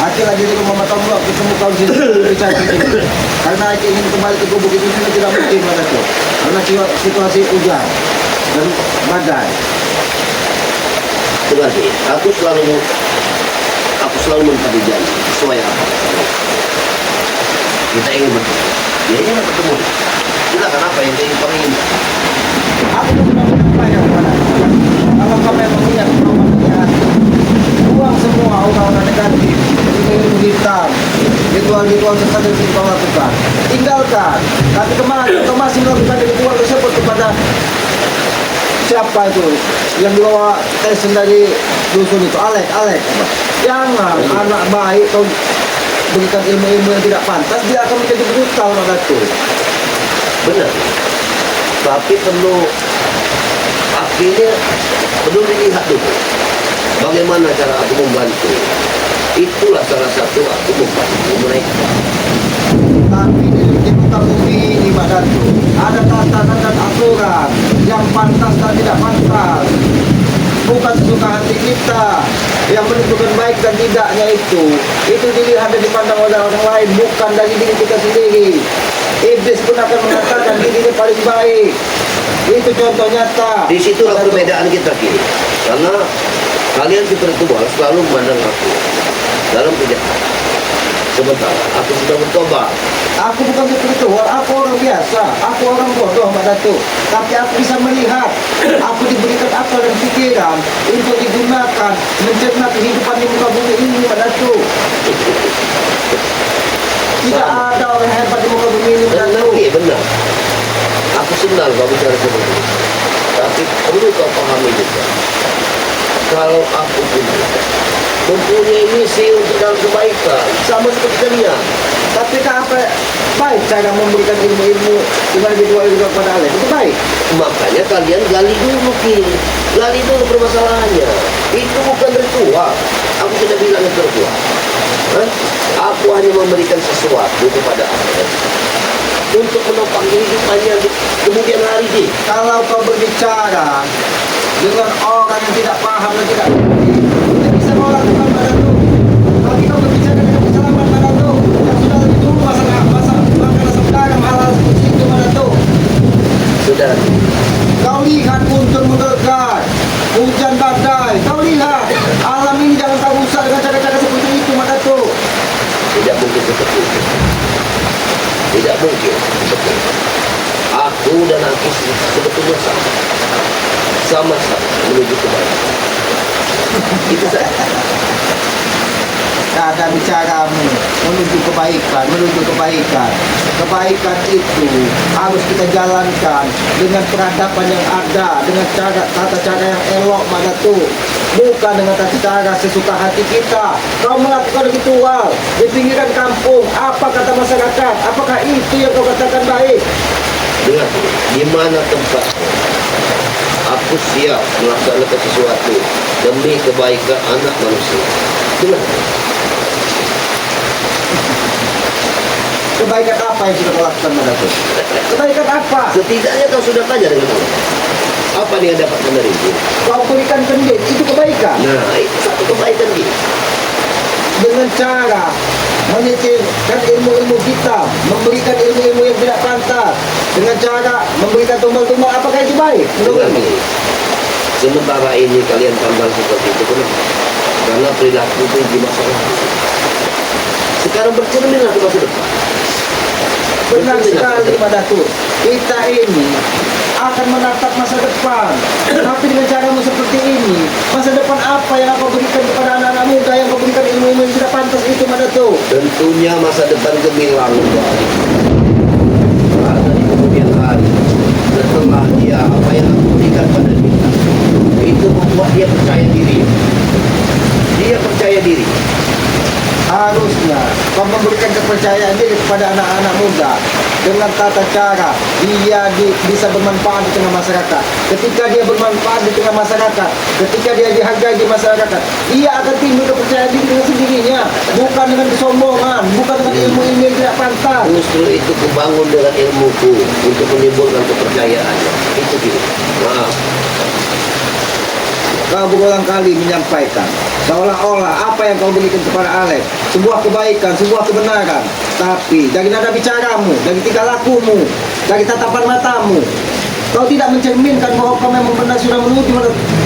Akhirnya di rumah mata mulak ketemu kau di sini bicara ini. Karena aku ingin kembali ke gubuk itu tidak mungkin Dato. Karena situasi hujan dan badai. Seperti aku selalu menepati janji sesuai apa kita ingin bertemu. Ya ini bertemu. Silakan apa yang ingin kau inginkan. Aku sudah menyampaikan kepada kalau kau memang lihat uang semua orang-orang negatif, ilmu hitam, ritual-ritual sesat yang kau lakukan, tinggalkan. Tapi kemarin kau masih melakukan ritual tersebut kepada siapa itu yang dibawa tes dari dusun itu, Alek. Jangan anak baik kau berikan ilmu-ilmu yang tidak pantas, dia akan menjadi brutal Dato. Benar. Tapi akhirnya perlu dilihat dulu bagaimana cara aku membantu. Itulah salah satu aku membantu mereka. Tapi di muka bumi ini Pak Dato, ada tatanan dan aturan yang pantas dan tidak pantas. Bukan sesuka hati kita yang menentukan baik dan tidaknya itu dilihat dan dipandang oleh orang lain, bukan dari diri kita sendiri. Iblis pun akan mengatakan dirinya paling baik. Itu contoh nyata. Di situlah perbedaan kita kini. Karena kalian spiritual selalu memandang aku dalam kejahatan. Sementara aku sudah bertobat. Aku bukan spiritual, aku orang biasa. Aku orang bodoh Pak Dato. Tapi aku bisa melihat. Aku diberikan akal dan pikiran untuk digunakan mencerna kehidupan di muka bumi ini Pak Dato. Tidak ada orang hebat di muka bumi ini Pak Dato. Benar. Aku senang kau bicara seperti itu. Tapi perlu kau pahami juga. Kalau aku mempunyai misi untuk dalam kebaikan, sama seperti kalian. Tapi apa baik cara memberikan ilmu-ilmu dengan ritual juga kepada Allah? Itu baik. Makanya kalian gali dulu gali dulu permasalahannya. Itu bukan ritual. Aku tidak bilang itu ritual. Aku hanya memberikan sesuatu kepada Allah untuk menopang kehidupannya di kemudian hari ini. Kalau kau berbicara dengan orang yang tidak paham dan tidak mengerti, tidak bisa kau lakukan Pak Dato. Tapi kau berbicara dengan keselamatan Pak Dato, yang sudah lebih dulu masalah sekarang halal seperti itu Pak Dato. Sudah. Kau lihat guntur menggelegar, hujan badai. Kau lihat alam ini jangan kau rusak dengan cara-cara seperti itu Pak Dato. Tidak mungkin seperti itu. Tidak mungkin seperti itu. Aku dan aku sebetulnya sama-sama menuju kebaikan. Itu saja. Ada bicaramu menuju kebaikan. Kebaikan itu harus kita jalankan dengan peradaban yang ada, dengan tata cara yang elok Pak Dato. Bukan dengan tata cara sesuka hati kita. Kau melakukan ritual di pinggiran kampung, apa kata masyarakat? Apakah itu yang kau katakan baik? Dengar, di mana tempatnya? Aku siap melaksanakan sesuatu demi kebaikan anak manusia. Dengar. Kebaikan apa yang sudah kau lakukan Pak Dato? Kebaikan apa? Setidaknya kau sudah tanya dengan Allah. Apa yang dapatkan dari itu? Kau berikan kendit, itu kebaikan. Nah, itu satu kebaikan dia. Dengan cara menyitirkan ilmu-ilmu kita, memberikan ilmu-ilmu yang tidak pantas, dengan cara memberikan tumbal-tumbal, apakah itu baik? Dengar nih. Sementara ini kalian pandang seperti itu, kenapa? Karena perilaku itu di masa lalu. Sekarang bercerminlah ke masa depan. Benar sekali Pak Dato. Kita ini akan menatap masa depan. Tapi dengan caramu seperti ini, masa depan apa yang kau berikan kepada anak-anak muda yang kau berikan ilmu yang tidak pantas itu Pak Dato? Tentunya masa depan gemilang kembali. Karena di kemudian hari, setelah dia apa yang aku berikan pada dia, itu membuat dia percaya diri. Dia percaya diri. Harusnya kau memberikan kepercayaan diri kepada anak-anak muda dengan tata cara dia bisa bermanfaat di tengah masyarakat. Ketika dia bermanfaat di tengah masyarakat, ketika dia dihargai di masyarakat, dia akan timbul kepercayaan diri dengan sendirinya, bukan dengan kesombongan, bukan dengan ilmu-ilmu yang tidak pantas. Justru itu kubangun dengan ilmuku untuk menimbulkan kepercayaan. Itu dia. Maaf. kau berulang kali menyampaikan seolah-olah apa yang kau berikan kepada Alex sebuah kebaikan, sebuah kebenaran. Tapi dari nada bicaramu, dari tingkah lakumu, dari tatapan matamu, kau tidak mencerminkan bahwa kau memang benar sudah menuju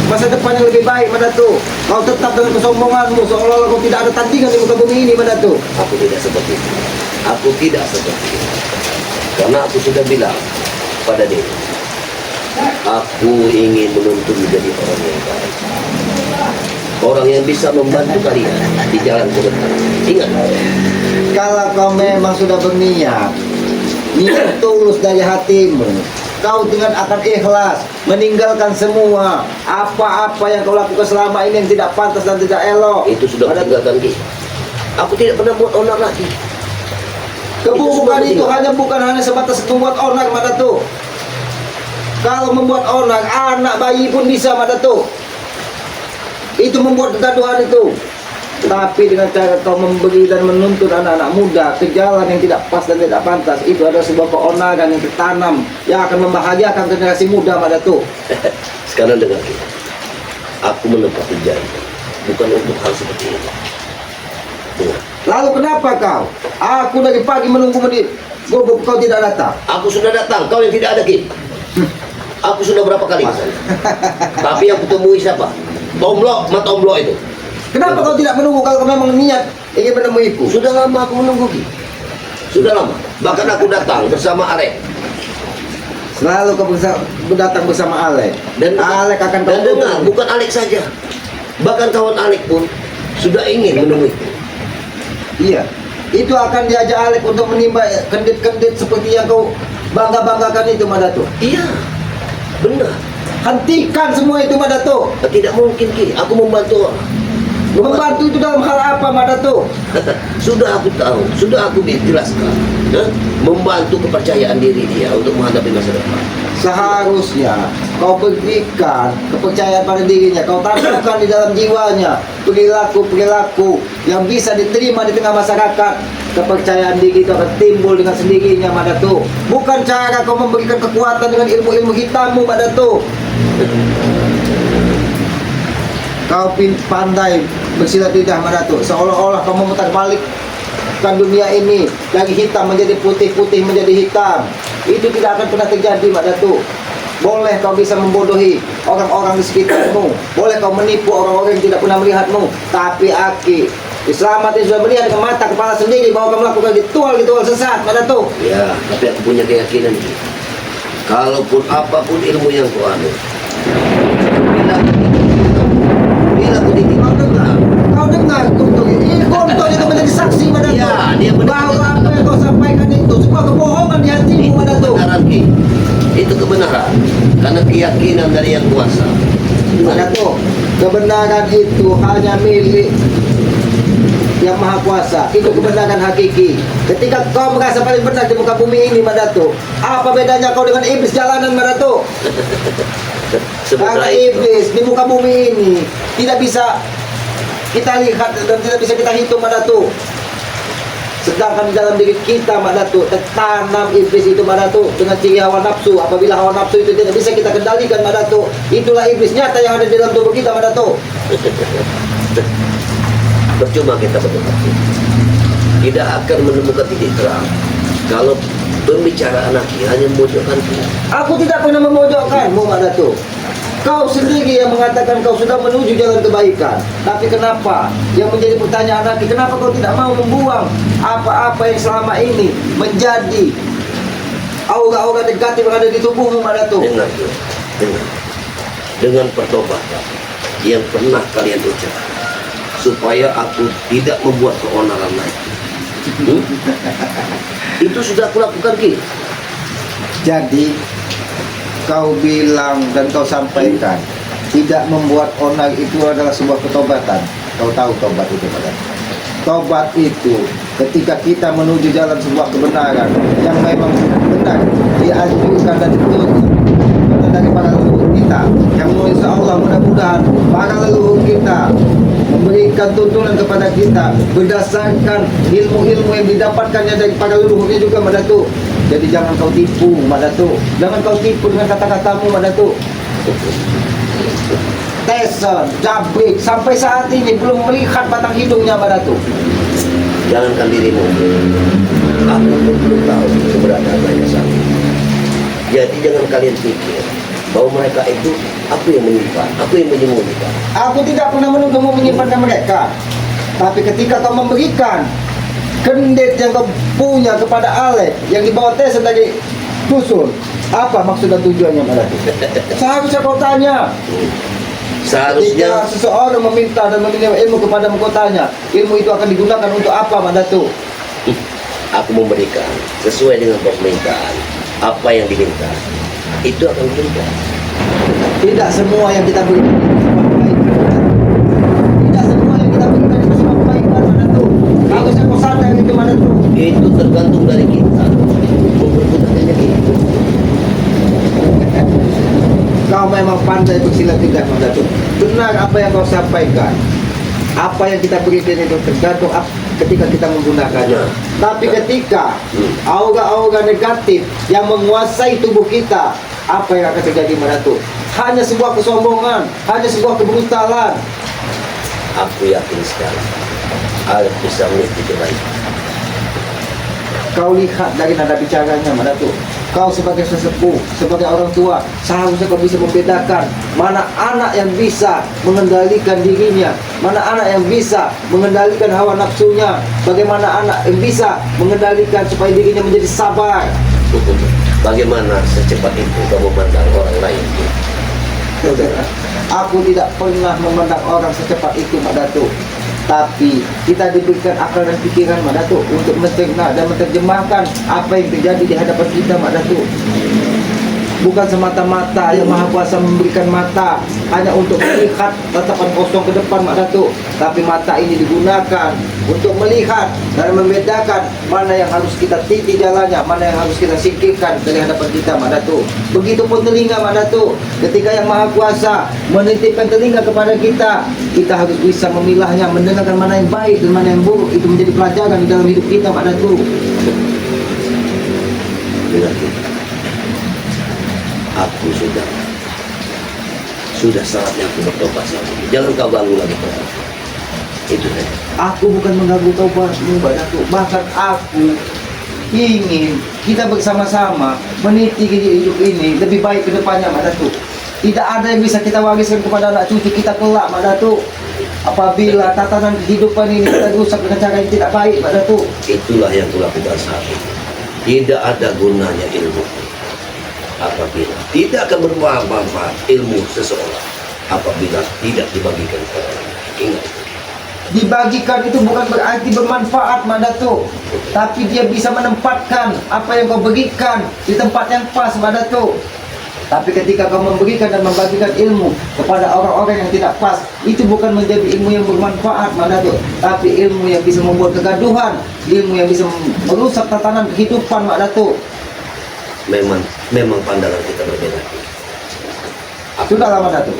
masa depan yang lebih baik, Madatu. Kau tetap dengan kesombonganmu seolah-olah kau tidak ada tandingan di muka bumi ini, Madatu. Aku tidak seperti itu. Aku tidak seperti itu. Karena aku sudah bilang pada dia, aku ingin menuntun menjadi orang yang baik. Orang yang bisa membantu kalian di jalan kebenaran. Ingat, Kalau kau memang sudah berniat, niat tulus dari hatimu, kau dengan akan ikhlas meninggalkan semua apa-apa yang kau lakukan selama ini yang tidak pantas dan tidak elok. itu sudah meninggalkan kita. Aku tidak pernah buat onar lagi. Keburukan Itu itu semua bukan hanya sebatas membuat onar, Madatu. Kalau membuat onar, anak bayi pun bisa, Madatu. Itu membuat kegaduhan itu. Tapi dengan cara kau memberi dan menuntun anak-anak muda ke jalan yang tidak pas dan tidak pantas, itu adalah sebuah keonaran yang tertanam yang akan membahagiakan generasi muda, Madatu. Sekarang dengar kita. Aku menepati janji, bukan untuk hal seperti ini. Dengar. Lalu kenapa kau? Aku dari pagi menunggu menit. Kau tidak datang. Aku sudah datang, kau yang tidak ada, Kim. Aku sudah berapa kali ke sana. Tapi yang kutemui siapa? Tomblok, mata tomblok itu. Kenapa kau tidak menunggu kalau kau memang niat ingin menemuiku? Sudah lama aku menunggu, Kim. Sudah lama. Bahkan aku datang bersama Arek. Selalu kau datang bersama Alek. Dan Alek akan kau dan dengar, bukan Alek saja. Bahkan kawan Alek pun sudah ingin menemuiku. Iya. Itu akan diajak Alek untuk menimba kendit-kendit seperti yang kau bangga-banggakan itu, Madatu. Iya, benar. Hentikan semua itu, Madatu. Tidak mungkin, Ki. Aku membantu orang. Membantu itu dalam hal apa, Madatu? Sudah aku tahu, sudah aku jelaskan. Membantu kepercayaan diri dia untuk menghadapi masa depan. Seharusnya kau berikan kepercayaan pada dirinya. Kau tanamkan di dalam jiwanya perilaku-perilaku yang bisa diterima di tengah masyarakat. Kepercayaan diri itu akan timbul dengan sendirinya, Madatu. Bukan cara kau memberikan kekuatan dengan ilmu-ilmu hitammu, Madatu. Kau pandai bersilat lidah, Madatu, seolah-olah kau memutar balik kan dunia ini dari hitam menjadi putih, putih menjadi hitam. Itu tidak akan pernah terjadi, Madatu. Boleh kau bisa membodohi orang-orang di sekitarmu, boleh kau menipu orang-orang yang tidak pernah melihatmu, tapi Aki Slamet yang sudah melihat dengan mata kepala sendiri bahwa kau melakukan ritual sesat, Madatu. Ya, tapi aku punya keyakinan, Ki. Kalaupun apapun ilmu yang kau anut, bila aku Kau dengar, Guntur. Ini Guntur itu menjadi saksi, Madatu. Ya, dia benar. Bahwa apa yang kau sampaikan itu semua kebohongan di hatimu, Madatu. kebenaran, Ki. Itu kebenaran karena keyakinan dari yang kuasa. Madatu, kebenaran itu hanya milik yang maha kuasa. Itu kebenaran hakiki. Ketika kau merasa paling benar di muka bumi ini, Madatu, apa bedanya kau dengan iblis jalanan, Madatu? Karena Sebenarnya itu. iblis di muka bumi ini tidak bisa kita lihat dan tidak bisa kita hitung, Madatu. Sedangkan di dalam diri kita, Madatu, tertanam iblis itu, Madatu, dengan ciri hawa nafsu. Apabila hawa nafsu itu tidak bisa kita kendalikan, Madatu, itulah iblis nyata yang ada di dalam tubuh kita, Madatu. Percuma kita berdebat. Tidak akan menemukan titik terang kalau pembicaraan Aki hanya memojokkan kita. Aku tidak pernah memojokkanmu, Madatu. Kau sendiri yang mengatakan kau sudah menuju jalan kebaikan. Tapi kenapa? Yang menjadi pertanyaan lagi, kenapa kau tidak mau membuang apa-apa yang selama ini menjadi aura-aura negatif yang ada di tubuhmu, Madatu? Dengar, Ki. Dengar. Dengan pertobatan yang pernah kalian ucapkan, supaya aku tidak membuat keonaran lagi. Itu sudah aku lakukan, Ki. Jadi kau bilang dan kau sampaikan tidak membuat onar itu adalah sebuah ketobatan. Kau tahu tobat itu, Madatu? Tobat itu ketika kita menuju jalan sebuah kebenaran yang memang benar dianjurkan dan diturunkan dari para leluhur kita, yang insya Allah mudah-mudahan para leluhur kita memberikan tuntunan kepada kita berdasarkan ilmu-ilmu yang didapatkannya dari para leluhurnya juga, Madatu. Jadi jangan kau tipu, Madatu. Jangan kau tipu dengan kata-katamu, Madatu. Tes Tyson, Jabrik sampai saat ini belum melihat batang hidungnya Mbak Datuk. Jangankan dirimu, aku pun belum tahu keberadaan mereka saat ini. Jadi jangan kalian pikir bahwa mereka itu aku yang menyimpan, aku yang menyembunyikan. Aku tidak pernah menuduhmu menyimpankan mereka. Tapi ketika kau memberikan kendet yang kau punya kepada Alek yang dibawa Tyson dari dusun, apa maksud dan tujuannya Mbak Datuk? Seharusnya kau tanya. Seharusnya Ketika seseorang meminta dan meminta ilmu kepada kau tanya, ilmu itu akan digunakan untuk apa Mbak Datuk? aku memberikan sesuai dengan permintaan. Apa yang diminta itu akan diberikan. Tidak semua yang kita berikan itu sebab kebaikan. Tidak semua yang kita berikan itu sebab kebaikan Mbak Datuk. Harusnya kau sadar itu Mbak Datuk. Itu tergantung dari kita mempergunakannya itu. Kau memang pandai bersilat tidak Mbak Datuk. Benar apa yang kau sampaikan. Apa yang kita berikan itu tergantung ketika kita menggunakannya. Tapi ketika aura-aura negatif yang menguasai tubuh kita, apa yang akan terjadi Mbak Datuk? Hanya sebuah kesombongan, hanya sebuah kebrutalan. Aku yakin sekali Alek bisa mengikuti kebaikan. Kau lihat dari nada bicaranya Mbak Datuk. Kau sebagai sesepuh, sebagai orang tua, seharusnya kau bisa membedakan mana anak yang bisa mengendalikan dirinya, mana anak yang bisa mengendalikan hawa nafsunya, bagaimana anak yang bisa mengendalikan supaya dirinya menjadi sabar. Bagaimana secepat itu kamu memandang orang lain? Saudara, aku tidak pernah memandang orang secepat itu Mbak Datuk. Tapi kita diberikan akal dan pikiran Mbak Datuk untuk mencerna dan menerjemahkan apa yang terjadi di hadapan kita Mbak Datuk. Bukan semata-mata yang Maha Kuasa memberikan mata hanya untuk melihat tatapan kosong ke depan Mak Datuk, tapi mata ini digunakan untuk melihat dan membedakan mana yang harus kita titi jalannya, mana yang harus kita singkirkan dari hadapan kita Mak Datuk. Begitupun telinga Mak Datuk, ketika yang Maha Kuasa menitipkan telinga kepada kita, kita harus bisa memilahnya, mendengarkan mana yang baik dan mana yang buruk. Itu menjadi pelajaran di dalam hidup kita Mak Datuk. Mengerti? Aku sudah saatnya aku bertobat saat ini. Jangan kau ganggu lagi tobat. Itu saja. Aku bukan mengganggu taubatmu Mbak Datuk. Bahkan aku ingin kita bersama-sama meniti hidup ini lebih baik ke depannya Mbak Datuk. Tidak ada yang bisa kita wariskan kepada anak cucu kita kelak Mbak Datuk. Apabila tatanan kehidupan ini kita rusak dengan cara yang tidak baik Mbak Datuk. Itulah yang kulakukan saat ini. Tidak ada gunanya ilmu apabila tidak akan bermanfaat ilmu seseorang apabila tidak dibagikan kepada orang. Ingat itu. Dibagikan itu bukan berarti bermanfaat Mak Datuk, tapi dia bisa menempatkan apa yang kau berikan di tempat yang pas Mak Datuk. Tapi ketika kau memberikan dan membagikan ilmu kepada orang-orang yang tidak pas, itu bukan menjadi ilmu yang bermanfaat Mak Datuk, tapi ilmu yang bisa membuat kegaduhan, ilmu yang bisa merusak tatanan kehidupan Mak Datuk. Memang pandangan kita berbeda. Sudah lama Datuk.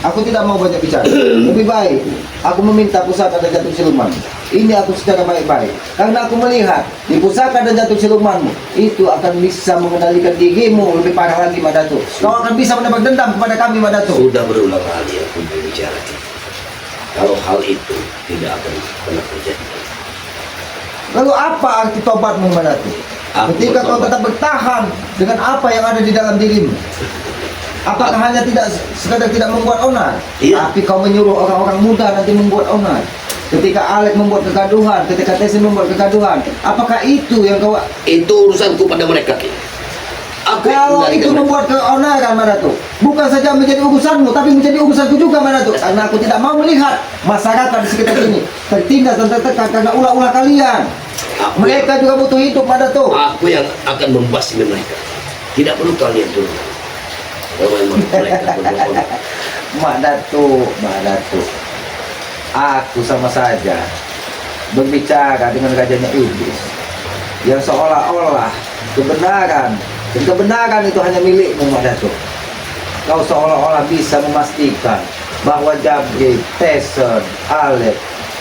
Aku tidak mau banyak bicara. Lebih baik aku meminta pusaka dan jantung siluman. Ini aku secara baik-baik. Karena aku melihat di pusaka dan jantung silumanmu itu akan bisa mengendalikan dirimu lebih parah lagi Mak Datuk. Kau akan bisa menebak dendam kepada kami Mak Datuk. Sudah berulang kali aku berbicara. Kalau hal itu tidak akan pernah terjadi. Lalu apa arti tobatmu Mak Datuk? Ketika kau tetap bertahan dengan apa yang ada di dalam dirimu, apakah hanya sekadar tidak membuat onar, tapi kau menyuruh orang-orang muda nanti membuat onar? Ketika Alek membuat kegaduhan, ketika Tyson membuat kegaduhan, apakah itu yang kau? Itu urusanku pada mereka. Kalau itu membuat keonaran Mak Datuk, bukan saja menjadi urusanmu, tapi menjadi urusanku juga Mak Datuk. Karena aku tidak mau melihat masyarakat di sekitar sini tertindas dan tertekan karena ulah-ulah kalian. Mereka juga butuh hidup Mak Datuk. Aku yang akan membasmi mereka. Tidak perlu kalian turun. Memang mereka berbohong. Mak Datuk, aku sama saja berbicara dengan rajanya iblis yang seolah-olah kebenaran itu hanya milikmu Mak Datuk. Kau seolah-olah bisa memastikan bahwa Jabrik, Tyson, Alek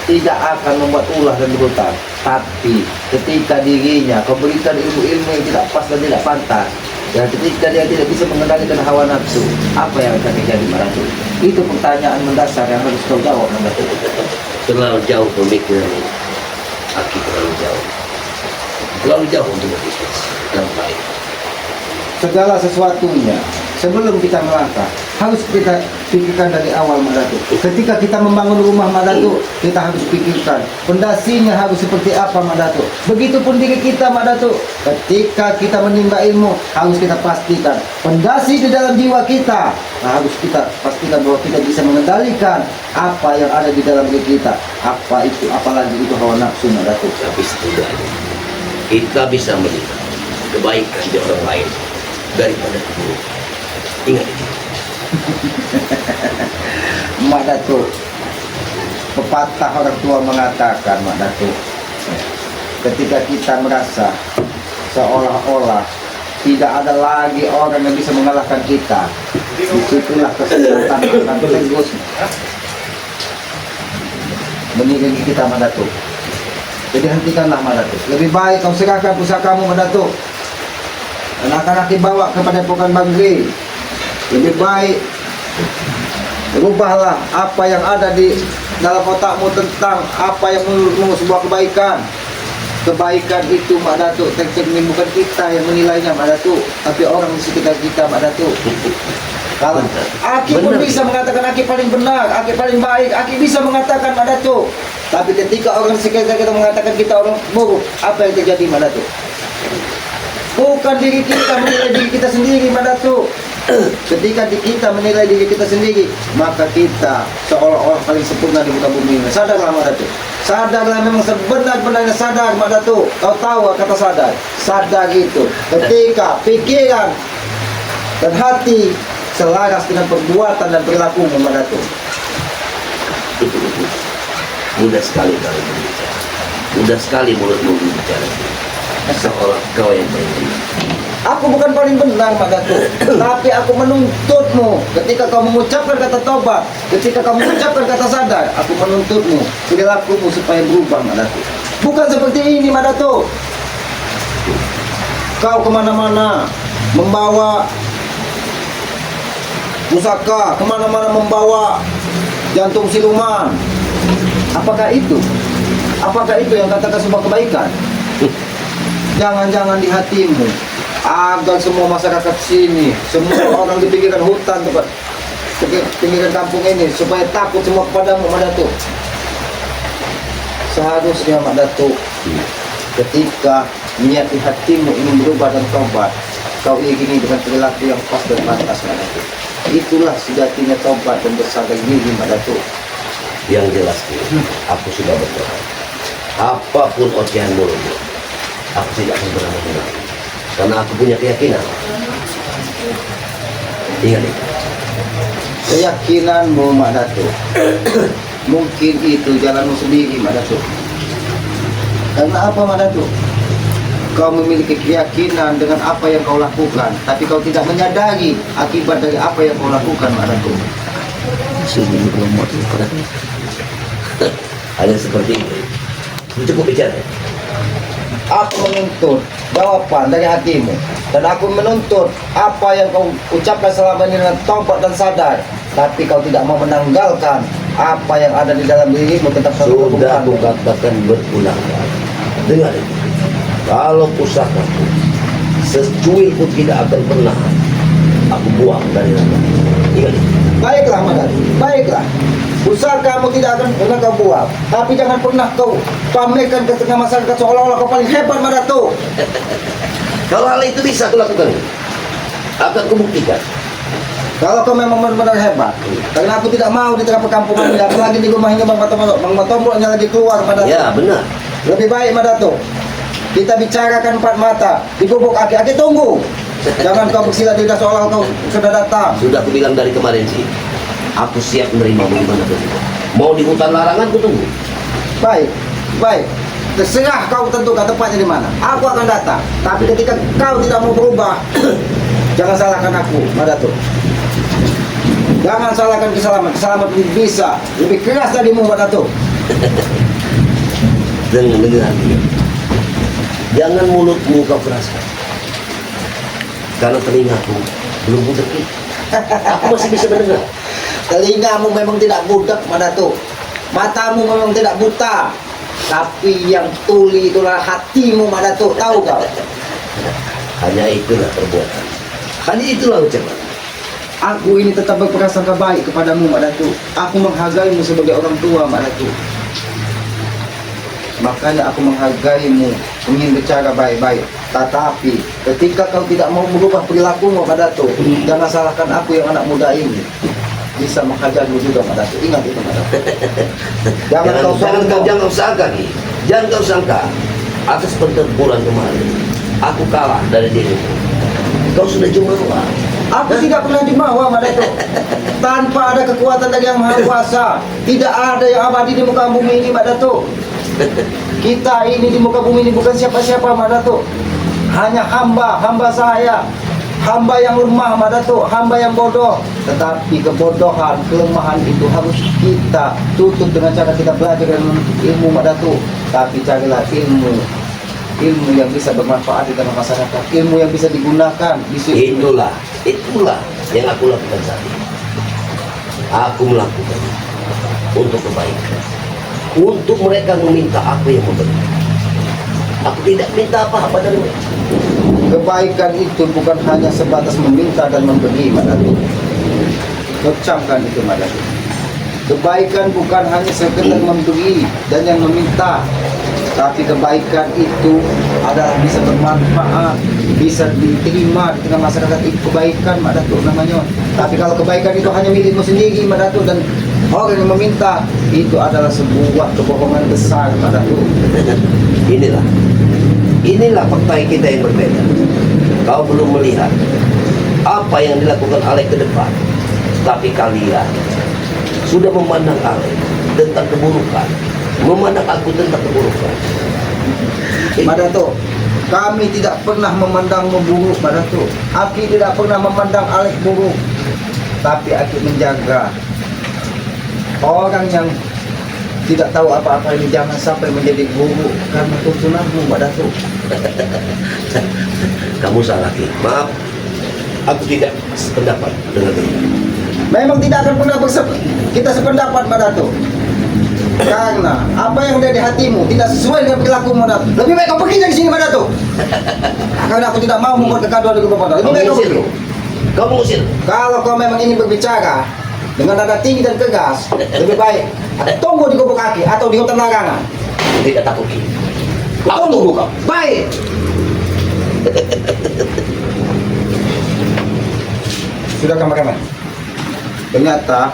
tidak akan membuat ulah dan brutal. Tapi ketika dirinya kau berikan ilmu-ilmu yang tidak pas dan tidak pantas, Dan ketika dia tidak bisa mengendalikan hawa nafsu, apa yang akan terjadi Madatu? Itu pertanyaan mendasar yang harus kau jawab Madatu. Terlalu jauh pemikiran ini. Aki terlalu jauh. Terlalu jauh untuk berpikir yang baik. Segala sesuatunya sebelum kita melangkah harus kita pikirkan dari awal Madatu. Ketika kita membangun rumah Madatu, kita harus pikirkan pondasinya harus seperti apa Madatu. Begitupun diri kita Madatu. Ketika kita menimba ilmu, harus kita pastikan pondasi di dalam jiwa kita. Nah, harus kita pastikan bahwa kita bisa mengendalikan apa yang ada di dalam diri kita. Apa itu, apalagi itu hawa nafsu Madatu. Tapi setidaknya kita bisa melihat kebaikan di orang lain daripada keburukan. Ingat itu. Mak Datuk, pepatah orang tua mengatakan Mak Datuk, ketika kita merasa seolah-olah tidak ada lagi orang yang bisa mengalahkan kita, disitulah kesempatan akan terus mengiringi kita Mak Datuk. Jadi hentikanlah Mak Datuk. Lebih baik kau serahkan pusakamu Mak Datuk dan akan dibawa kepada Pokan Bagri. Lebih baik rubahlah apa yang ada di dalam otakmu tentang apa yang menurutmu sebuah kebaikan. Kebaikan itu Mak Datuk tercermin bukan kita yang menilainya Mak Datuk, tapi orang di sekitar kita Mak Datuk. Kalau Aki pun bisa mengatakan Aki paling benar, Aki paling baik, Aki bisa mengatakan Mak Datuk. Tapi ketika orang di sekitar kita mengatakan kita orang buruk, apa yang terjadi Mak Datuk? Bukan diri kita menilai diri kita sendiri Mak Datuk. Ketika kita menilai diri kita sendiri, maka kita seolah-olah paling sempurna di muka bumi ini. Sadarlah Mak Datuk. Sadarlah, memang sebenar-benarnya sadar Mak Datuk. Kau tahu kata sadar? Sadar itu ketika pikiran dan hati selaras dengan perbuatan dan perilaku Mak Datuk. Itu. Mudah sekali kali berbicara. Mudah sekali mulutmu berbicara. Seolah kau yang paling benar. Aku bukan paling benar Mak Datuk, tapi aku menuntutmu ketika kau mengucapkan kata tobat, ketika kau mengucapkan kata sadar, aku menuntutmu perilakumu supaya berubah Mak Datuk. Bukan seperti ini Mak Datuk. Kau kemana-mana membawa pusaka, kemana-mana membawa jantung siluman. Apakah itu? Apakah itu yang katakan sebuah kebaikan? Jangan-jangan di hatimu agar semua masyarakat sini, semua orang di pinggiran hutan, tempat pinggiran kampung ini, supaya takut semua kepadamu Mak Datuk. Seharusnya Mak Datuk, ketika niat di hatimu ingin berubah dan tobat, kau iringi dengan perilaku yang pas dan pantas Mak Datuk. Itulah sejatinya tobat dan bersadar diri Mak Datuk. Yang jelas ini, aku sudah berdoa. Apapun ocehan mulutmu, aku tidak akan pernah mengenal. Karena aku punya keyakinan. Ingat itu. Keyakinanmu Mak Datuk, mungkin itu jalanmu sendiri Mak Datuk. Karena apa Mak Datuk? Kau memiliki keyakinan dengan apa yang kau lakukan, tapi kau tidak menyadari akibat dari apa yang kau lakukan Mak Datuk. Hanya seperti itu. Cukup bicara. Aku menuntut jawaban dari hatimu, dan aku menuntut apa yang kau ucapkan selama ini dengan tobat dan sadar, tapi kau tidak mau menanggalkan apa yang ada di dalam dirimu tentang Sudah aku katakan berulang kali. Dengar itu. Kalau pusakaku secuil pun tidak akan pernah aku buang dari raga. Ingat itu. Baiklah Mak Datuk, baiklah. Pusakamu tidak akan pernah kau buang, tapi jangan pernah kau pamerkan ke tengah masyarakat seolah-olah kau paling hebat Mak Datuk. Kalau hal itu bisa aku lakukan, akan kubuktikan. Kalau kau memang benar-benar hebat, karena aku tidak mau di tengah perkampungan ini, apalagi di rumah ini Bang Matomboknya lagi keluar Mak Datuk. Ya benar. Lebih baik Mak Datuk, kita bicarakan empat mata di gubuk Aki tunggu. Jangan kau bersila diri seolah kau sudah datang. Sudah aku bilang dari kemarin sih. Aku siap menerima bagaimana juga. Mau di hutan larangan ku tunggu. Baik, baik. Terserah kau tentukan tempatnya di mana. Aku akan datang. Tapi ketika kau tidak mau berubah, jangan salahkan aku, Mak Datuk. Jangan salahkan kesalahan. Kesalahan bisa lebih keras darimu, Mak Datuk. Dengar. Jangan mulutmu kau keraskan. karena telingaku belum budak. Aku masih bisa mendengar. Telingamu memang tidak budak, Madato. Matamu memang tidak buta. Tapi yang tuli itulah hatimu, Madato. Tahu kau? Hanya itulah perbuatan. Hanya itulah ucapan. Aku ini tetap berprasangka baik kepadamu, Madato. Aku menghargaimu sebagai orang tua, Madato. Makanya aku menghargaimu, ingin bicara baik-baik. Tetapi ketika kau tidak mau berubah perilakumu, Madato, jangan salahkan aku yang anak muda ini. Bisa menghajarmu juga, Madato. Ingat itu, Madato. Jangan sangka Ki. Jangan kau sangka atas pertempuran kemarin aku kalah dari dirimu. Kau sudah jumawa. Aku tidak pernah jumawa, Madato. Tanpa ada kekuatan dari Yang Maha Kuasa, tidak ada yang abadi di muka bumi ini, Madato. Kita ini di muka bumi ini bukan siapa-siapa, Madato. Hanya hamba saya. Hamba yang lemah, Madato, hamba yang bodoh. Tetapi kebodohan, kelemahan itu harus kita tutup dengan cara kita belajar dan menuntut ilmu, Madato. Tapi carilah ilmu yang bisa bermanfaat di dalam masyarakat, ilmu yang bisa digunakan. Itulah yang aku lakukan saat ini. Aku melakukan untuk kebaikan, untuk mereka meminta aku yang memberi. Aku tidak minta apa-apa dari mereka. Kebaikan itu bukan hanya sebatas meminta dan memberi, Madato. Ucapkan itu, Madato. Kebaikan bukan hanya sekedar memberi dan yang meminta, tapi kebaikan itu adalah bisa bermanfaat, bisa diterima di tengah masyarakat. Itu kebaikan, Madato, namanya. Tapi kalau kebaikan itu hanya milikmu sendiri, Madato, dan orang yang meminta, itu adalah sebuah kebohongan besar, Madato. Inilah fakta kita yang berbeda. Kau belum melihat apa yang dilakukan Alek ke depan, tapi kalian sudah memandang Alek tentang keburukan, memandang aku tentang keburukan. Madato, kami tidak pernah memandangmu buruk, Madato. Aki tidak pernah memandang Alek buruk, tapi Aki menjaga orang yang tidak tahu apa-apa ini jangan sampai menjadi buruk karena tuntunanmu, Madato. Kamu salah, Ki. Maaf, aku tidak sependapat dengan itu. Memang tidak akan pernah kita sependapat, Madato. Karena apa yang ada di hatimu tidak sesuai dengan perilakumu, Madato. Lebih baik kau pergi dari sini, Madato. Karena aku tidak mau membuat kegaduhan dengan Bapak. Lebih baik kau pergi. Kau mengusir. Kalau kau memang ingin berbicara dengan nada tinggi dan tegas, lebih baik tunggu di gubuk kaki atau di hutan larangan. Tidak takut, Ki. Aku Tunggu tunggu kau. baik. Sudah kameramen. Ternyata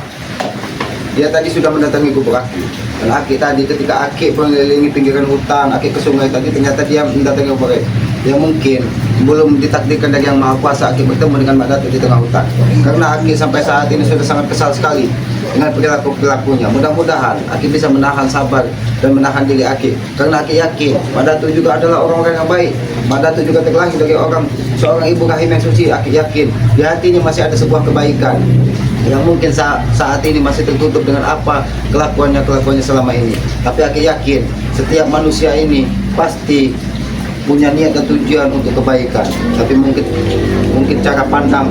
dia tadi sudah mendatangi gubuk Aki. Dan Aki tadi ketika Aki mengelilingi pinggiran hutan, Aki ke sungai tadi, ternyata dia mendatangi gubuk Aki. Yang mungkin belum ditakdirkan dari Yang Maha Kuasa Aki bertemu dengan Madato di tengah hutan. Karena Aki sampai saat ini sudah sangat kesal sekali dengan perilakunya. Mudah-mudahan Aki bisa menahan sabar dan menahan diri Aki. Karena Aki yakin Madato juga adalah orang-orang yang baik. Madato juga terlahir dari seorang ibu rahim yang suci. Aki yakin di hatinya masih ada sebuah kebaikan yang mungkin saat ini masih tertutup dengan apa kelakuannya selama ini. Tapi Aki yakin setiap manusia ini pasti punya niat dan tujuan untuk kebaikan. Tapi mungkin cara pandang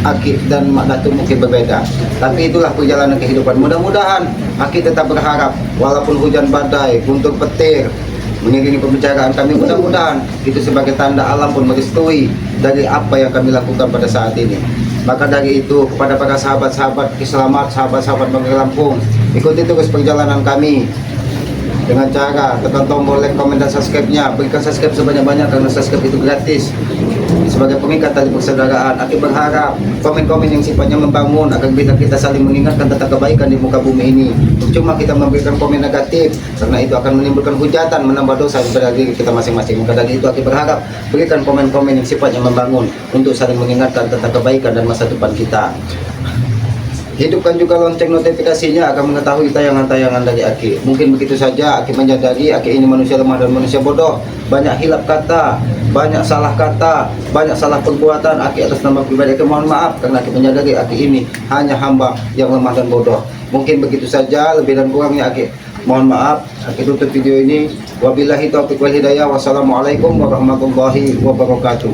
Aki dan Madato mungkin berbeda. Tapi itulah perjalanan kehidupan. Mudah-mudahan Aki tetap berharap walaupun hujan badai, guntur petir mengiringi pembicaraan kami, mudah-mudahan itu sebagai tanda alam pun merestui dari apa yang kami lakukan pada saat ini. Maka dari itu kepada para sahabat-sahabat selamat, sahabat-sahabat Bangka Lampung, ikuti terus perjalanan kami dengan cara tekan tombol like, komen, dan subscribe-nya. Berikan subscribe sebanyak-banyak karena subscribe itu gratis. Sebagai pengikat tali persaudaraan, Aki berharap komen-komen yang sifatnya membangun agar bisa kita saling mengingatkan tentang kebaikan di muka bumi ini. Cuma kita memberikan komen negatif karena itu akan menimbulkan hujatan, menambah dosa pada diri kita masing-masing. Maka dari itu Aki berharap berikan komen-komen yang sifatnya membangun untuk saling mengingatkan tentang kebaikan dan masa depan kita. Hidupkan juga lonceng notifikasinya agar mengetahui tayangan-tayangan dari Aki. Mungkin begitu saja Aki menyadari Aki ini manusia lemah dan manusia bodoh. Banyak hilap kata, banyak salah kata, banyak salah perbuatan. Aki atas nama pribadi Aki mohon maaf karena Aki menyadari Aki ini hanya hamba yang lemah dan bodoh. Mungkin begitu saja, lebih dan kurangnya Aki mohon maaf. Aki tutup video ini. Wabillahi taufiq wal hidayah. Wassalamualaikum warahmatullahi wabarakatuh.